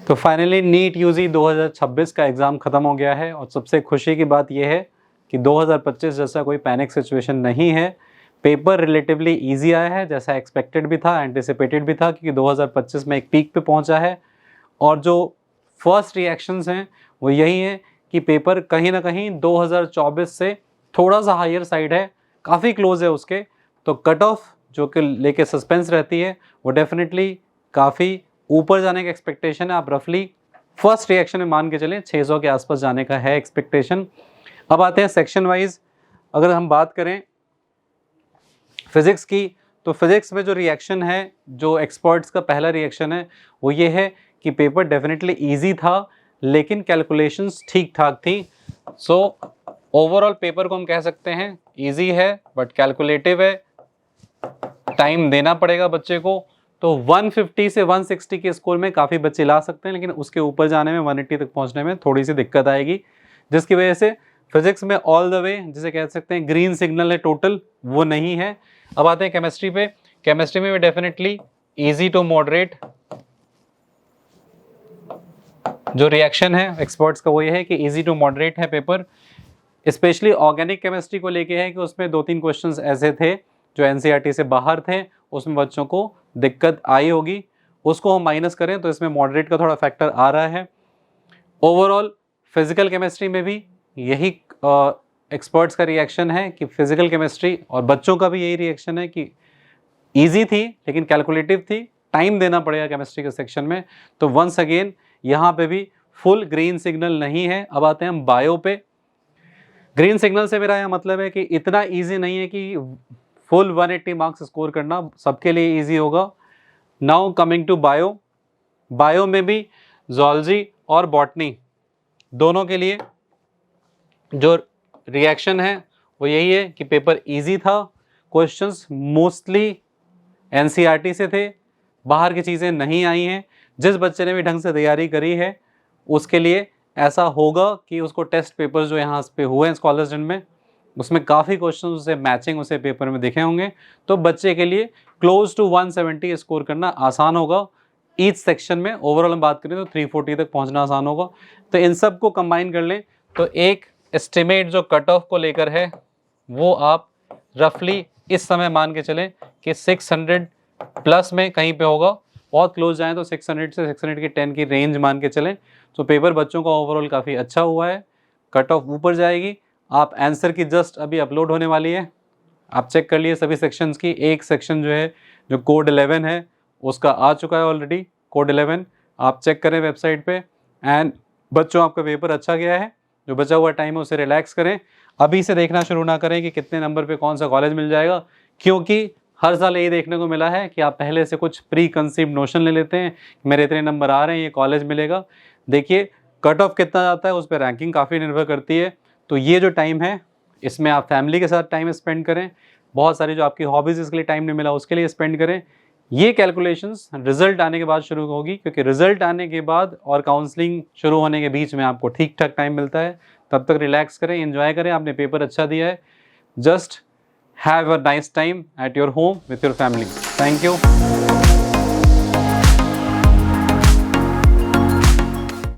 तो finally NEET UG 2026 का exam ख़त्म हो गया है और सबसे खुशी की बात यह है कि 2025 जैसा कोई पैनिक सिचुएशन नहीं है। पेपर रिलेटिवली इजी आया है, जैसा एक्सपेक्टेड भी था, एंटिसिपेटेड भी था, क्योंकि 2025 में एक पीक पे पहुंचा है। और जो फर्स्ट रिएक्शंस हैं वो यही हैं कि पेपर कहीं ना कहीं 2024 से थोड़ा सा हायर साइड है, काफ़ी क्लोज है उसके। तो कट ऑफ जो कि लेके सस्पेंस रहती है वो डेफिनेटली काफ़ी ऊपर जाने का एक्सपेक्टेशन है। आप रफली फर्स्ट रिएक्शन में मान के चलें 600 के आसपास जाने का है एक्सपेक्टेशन। अब आते हैं सेक्शन वाइज। अगर हम बात करें फिज़िक्स की, तो फिज़िक्स में जो रिएक्शन है, जो एक्सपर्ट्स का पहला रिएक्शन है वो ये है कि पेपर डेफिनेटली इजी था, लेकिन कैलकुलेशंस ठीक ठाक थी। सो ओवरऑल पेपर को हम कह सकते हैं इजी है बट कैलकुलेटिव है, टाइम देना पड़ेगा बच्चे को। तो 150 से 160 के स्कोर में काफ़ी बच्चे ला सकते हैं, लेकिन उसके ऊपर जाने में 180 तक पहुंचने में थोड़ी सी दिक्कत आएगी, जिसकी वजह से फिजिक्स में ऑल द वे जिसे कह सकते हैं ग्रीन सिग्नल है टोटल, वो नहीं है। अब आते हैं केमिस्ट्री पे। केमिस्ट्री में भी डेफिनेटली इजी टू मॉडरेट जो रिएक्शन है एक्सपर्ट्स का वो ये है कि इजी टू मॉडरेट है पेपर। स्पेशली ऑर्गेनिक केमिस्ट्री को लेके है कि उसमें 2-3 क्वेश्चंस ऐसे थे जो एनसीईआरटी से बाहर थे, उसमें बच्चों को दिक्कत आई होगी। उसको हम माइनस करें तो इसमें मॉडरेट का थोड़ा फैक्टर आ रहा है। ओवरऑल फिजिकल केमिस्ट्री में भी यही एक्सपर्ट्स का रिएक्शन है कि फिजिकल केमिस्ट्री, और बच्चों का भी यही रिएक्शन है कि इजी थी लेकिन कैलकुलेटिव थी, टाइम देना पड़ेगा केमिस्ट्री के सेक्शन में। तो वंस अगेन यहाँ पे भी फुल ग्रीन सिग्नल नहीं है। अब आते हैं हम बायो पे। ग्रीन सिग्नल से मेरा यह मतलब है कि इतना ईजी नहीं है कि फुल 180 मार्क्स स्कोर करना सबके लिए इजी होगा। Now coming to bio, bio में भी ज़ूलॉजी और बॉटनी दोनों के लिए जो रिएक्शन है वो यही है कि पेपर इजी था, क्वेश्चंस मोस्टली एनसीईआरटी से थे, बाहर की चीज़ें नहीं आई हैं। जिस बच्चे ने भी ढंग से तैयारी करी है उसके लिए ऐसा होगा कि उसको टेस्ट पेपर्स जो यहाँ पे हुए हैं स्कॉलर्स दिन में, उसमें काफ़ी क्वेश्चन उसे मैचिंग उसे पेपर में दिखे होंगे। तो बच्चे के लिए क्लोज टू 170 स्कोर करना आसान होगा ईच सेक्शन में। ओवरऑल हम बात करें तो 340 तक पहुंचना आसान होगा। तो इन सब को कंबाइन कर लें तो एक एस्टिमेट जो कट ऑफ को लेकर है वो आप रफली इस समय मान के चलें कि 600 प्लस में कहीं पे होगा। बहुत क्लोज जाएँ तो 600 से 610 की रेंज मान के चलें। तो पेपर बच्चों का ओवरऑल काफ़ी अच्छा हुआ है, कट ऑफ ऊपर जाएगी। आप आंसर की जस्ट अभी अपलोड होने वाली है, आप चेक कर लिए सभी सेक्शंस की। एक सेक्शन जो है जो कोड 11 है उसका आ चुका है ऑलरेडी, कोड 11 आप चेक करें वेबसाइट पे। एंड बच्चों आपका पेपर अच्छा गया है, जो बचा हुआ टाइम है उसे रिलैक्स करें। अभी से देखना शुरू ना करें कि कितने नंबर पे कौन सा कॉलेज मिल जाएगा, क्योंकि हर साल यही देखने को मिला है कि आप पहले से कुछ प्री कंसीव्ड नोशन ले लेते हैं, मेरे इतने नंबर आ रहे हैं ये कॉलेज मिलेगा। देखिए कट ऑफ कितना जाता है उस पर रैंकिंग काफ़ी निर्भर करती है। तो ये जो टाइम है इसमें आप फैमिली के साथ टाइम स्पेंड करें, बहुत सारी जो आपकी हॉबीज़ इसके लिए टाइम नहीं मिला उसके लिए स्पेंड करें। ये कैलकुलेशंस रिजल्ट आने के बाद शुरू होगी, क्योंकि रिजल्ट आने के बाद और काउंसलिंग शुरू होने के बीच में आपको ठीक ठाक टाइम मिलता है। तब तक रिलैक्स करें, एंजॉय करें, आपने पेपर अच्छा दिया है। Just have a nice time at your home with your family. Thank you.